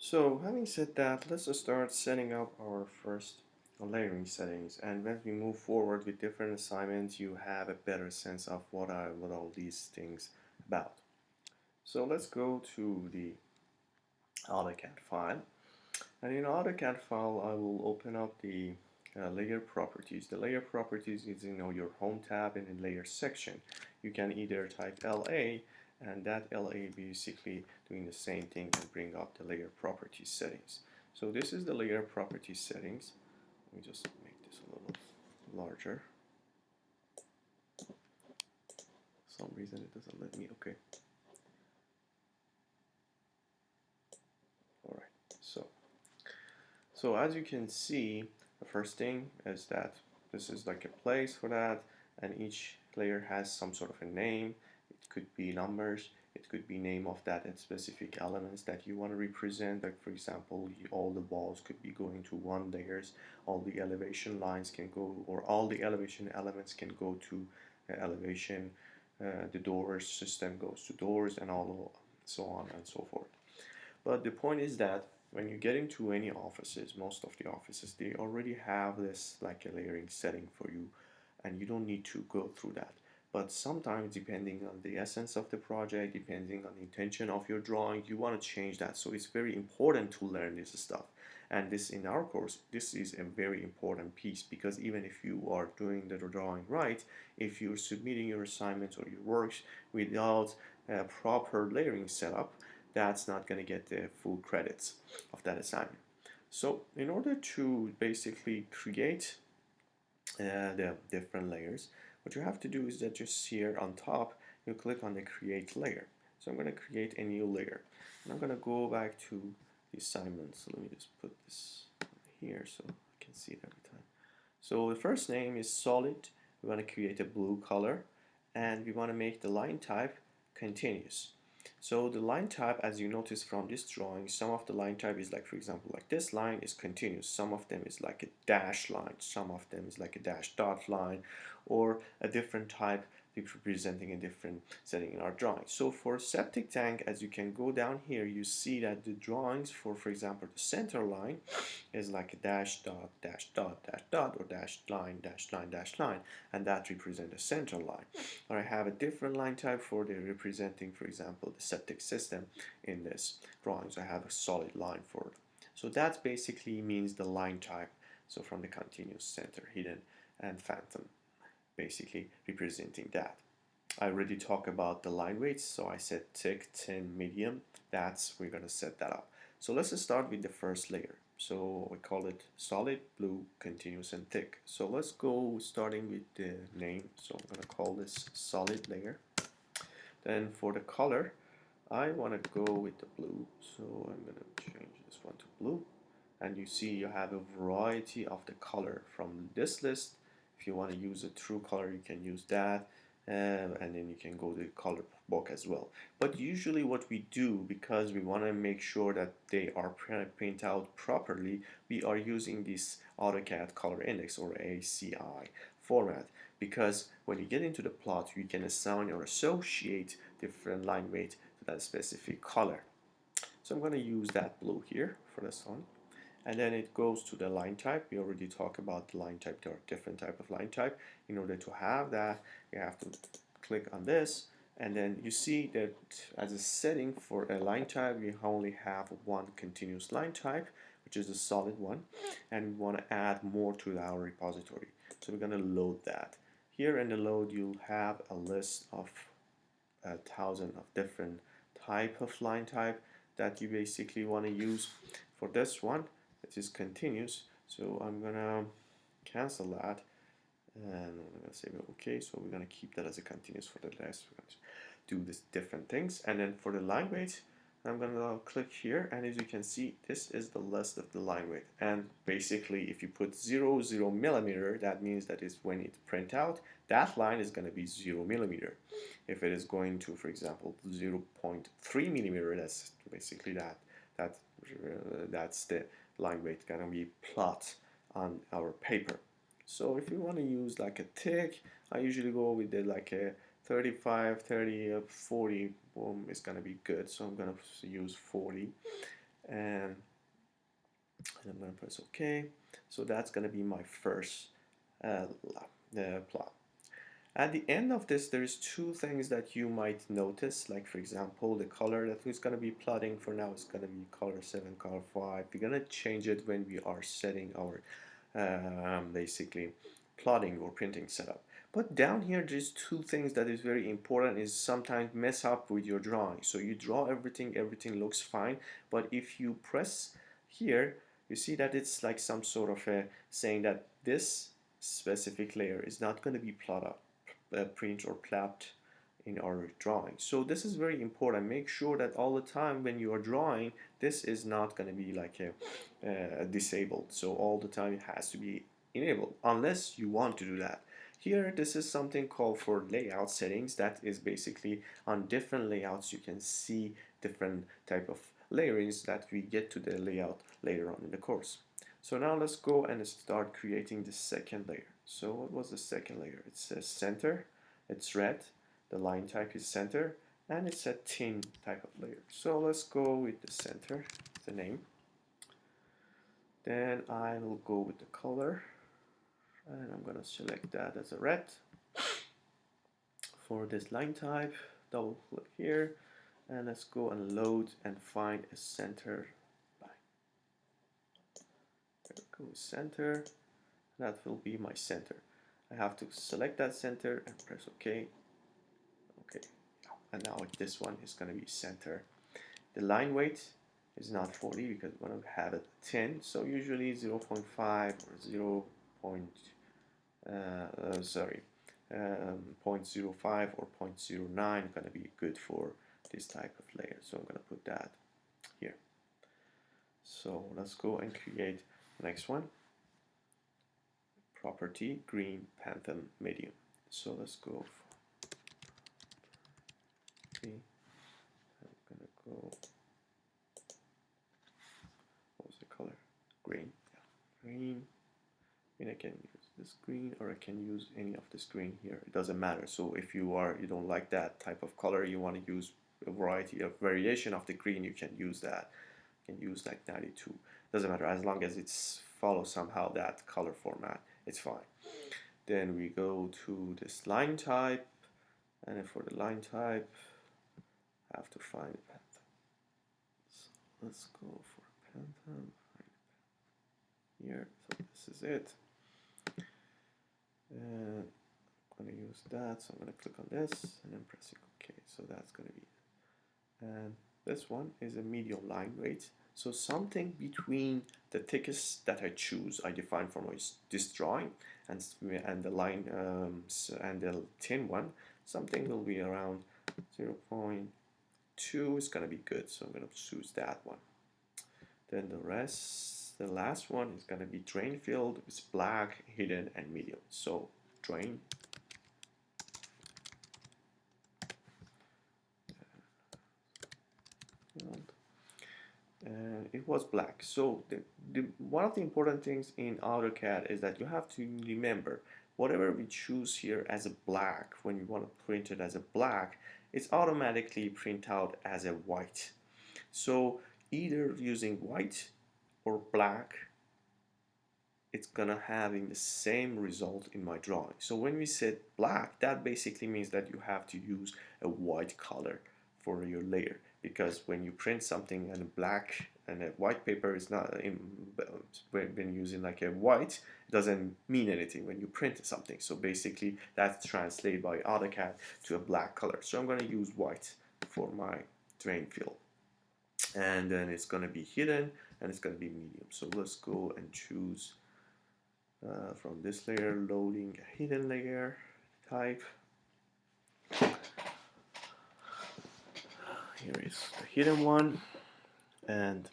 So having said that, let's just start setting up our first layering settings, and when we move forward with different assignments you have a better sense of what all these things about. So let's go to the AutoCAD file, and in AutoCAD file I will open up the layer properties. The layer properties is your home tab and in layer section. You can either type LA, and that LA basically doing the same thing and bring up the layer properties settings. So this is the layer properties settings. Let me just make this a little larger. For some reason it doesn't let me. Okay. All right. So as you can see, the first thing is that this is like a place for that, and each layer has some sort of a name. It could be numbers, it could be name of that specific elements that you want to represent. Like for example, all the walls could be going to one layers, all the elevation lines can go, or all the elevation elements can go to elevation. The doors system goes to doors, and all so on and so forth. But the point is that when you get into any offices, most of the offices, they already have this like a layering setting for you, and you don't need to go through that. But sometimes, depending on the essence of the project, depending on the intention of your drawing, you want to change that. So it's very important to learn this stuff. And this in our course, this is a very important piece, because even if you are doing the drawing right, if you're submitting your assignments or your works without a proper layering setup, that's not going to get the full credits of that assignment. So in order to basically create the different layers, what you have to do is that just here on top, you click on the create layer. So I'm going to create a new layer. And I'm going to go back to the assignment. So let me just put this here so I can see it every time. So the first name is solid. We want to create a blue color, and we want to make the line type continuous. So the line type, as you notice from this drawing, some of the line type is like, for example, like this line is continuous. Some of them is like a dash line. Some of them is like a dash dot line, or a different type representing a different setting in our drawing. So for septic tank, as you can go down here, you see that the drawings for example, the center line is like a dash dot, dash dot, dash dot, or dash line, dash line, dash line, and that represents a center line. Or I have a different line type for the representing, for example, the septic system in this drawing. So I have a solid line for it. So that basically means the line type. So from the continuous, center, hidden, and phantom, basically representing that. I already talked about the line weights, so I said thick, thin, medium. We're gonna set that up. So let's start with the first layer. So we call it solid, blue, continuous, and thick. So let's go starting with the name. So I'm gonna call this solid layer. Then for the color, I wanna go with the blue. So I'm gonna change this one to blue. And you see you have a variety of the color from this list. If you want to use a true color, you can use that, and then you can go to the color book as well. But usually what we do, because we want to make sure that they are print out properly, we are using this AutoCAD color index, or ACI format, because when you get into the plot you can assign or associate different line weight to that specific color. So I'm going to use that blue here for this one. And then it goes to the line type. We already talked about the line type. There are different type of line type. In order to have that, you have to click on this, and then you see that as a setting for a line type, we only have one continuous line type, which is a solid one, and we want to add more to our repository. So we're going to load that. Here in the load, you'll have a list of 1,000 of different type of line type that you basically want to use. For this one, it is continuous, so I'm gonna cancel that, and I'm gonna say okay. So we're gonna keep that as a continuous for the rest. We're gonna do this different things, and then for the line weight, I'm gonna click here, and as you can see, this is the list of the line weight. And basically, if you put 0 millimeter, that means that is when it print out, that line is gonna be 0 millimeter. If it is going to, for example, 0.3 millimeter, that's basically that's the line weight gonna be plot on our paper. So if you want to use like a thick, I usually go with the like a 35, 30, 40, boom, is gonna be good. So I'm gonna use 40, and going to press OK. So that's going to be my first plot. At the end of this, there's two things that you might notice, like for example, the color that we're going to be plotting for now is going to be color 7, color 5. We're going to change it when we are setting our basically plotting or printing setup. But down here, there's two things that is very important is sometimes mess up with your drawing. So you draw everything, everything looks fine, but if you press here, you see that it's like some sort of a saying that this specific layer is not going to be plotted print or plot in our drawing. So this is very important. Make sure that all the time when you are drawing, this is not going to be like a disabled. So all the time it has to be enabled unless you want to do that. Here, this is something called for layout settings. That is basically on different layouts you can see different type of layerings that we get to the layout later on in the course. So now let's go and start creating the second layer. So what was the second layer? It says center, it's red, the line type is center, and it's a thin type of layer. So let's go with the center, the name. Then I will go with the color, and I'm gonna select that as a red. For this line type, double click here, and let's go and load and find a center line. There we go, center. That will be my center. I have to select that center and press OK. Okay, and now this one is going to be center. The line weight is not 40 because we're going to have it 10. So usually 0.5 or 0. 0.05 or 0.09 going to be good for this type of layer. So I'm going to put that here. So let's go and create the next one. Property green phantom medium. So let's go for green. I'm gonna go. What was the color? Green. Yeah. Green. And I can use this green or I can use any of this green here. It doesn't matter. So if you don't like that type of color, you want to use a variation of the green, you can use that. You can use like 92. Doesn't matter as long as it's follow somehow that color format. It's fine. Then we go to this line type, and for the line type, I have to find a phantom. So let's go for phantom here. So this is it. And I'm going to use that. So I'm going to click on this and then pressing OK. So that's going to be it. And this one is a medium line weight. So something between the thickest that I choose, I define for this drawing, and the line and the thin one, something will be around 0.2 is gonna be good. So I'm gonna choose that one. Then the last one is gonna be drain field. It's black, hidden, and medium. So drain. And it was black. So one of the important things in AutoCAD is that you have to remember whatever we choose here as a black, when you want to print it as a black, it's automatically print out as a white. So either using white or black, it's gonna having the same result in my drawing. So when we said black, that basically means that you have to use a white color for your layer, because when you print something in black and a white paper is not when using like a white, it doesn't mean anything when you print something. So basically that's translated by AutoCAD to a black color. So I'm going to use white for my drain field, and then it's going to be hidden and it's going to be medium. So let's go and choose from this layer, loading a hidden layer type. Here is the hidden one, and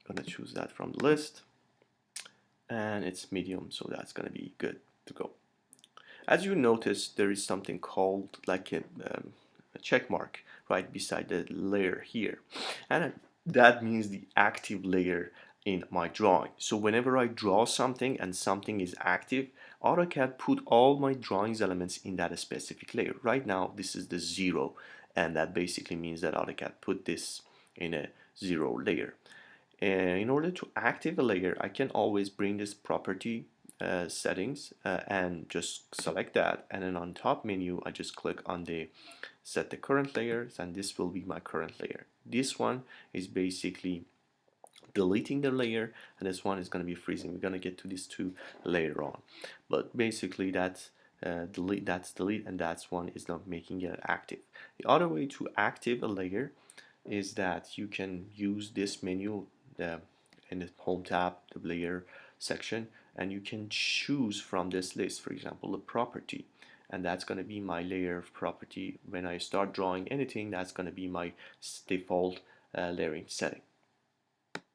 I'm gonna choose that from the list, and it's medium, so that's gonna be good to go. As you notice, there is something called like a check mark right beside the layer here, and that means the active layer in my drawing. So whenever I draw something and something is active, AutoCAD put all my drawings elements in that specific layer. Right now this is the 0, and that basically means that AutoCAD put this in a 0 layer. In order to active a layer, I can always bring this property settings and just select that, and then on top menu I just click on the set the current layers, and this will be my current layer. This one is basically deleting the layer, and this one is going to be freezing. We're going to get to these two later on, but basically that's delete, and that's one is not making it active. The other way to active a layer is that you can use this menu in the home tab, the layer section, and you can choose from this list, for example, the property, and that's going to be my layer property. When I start drawing anything, that's going to be my default layering setting.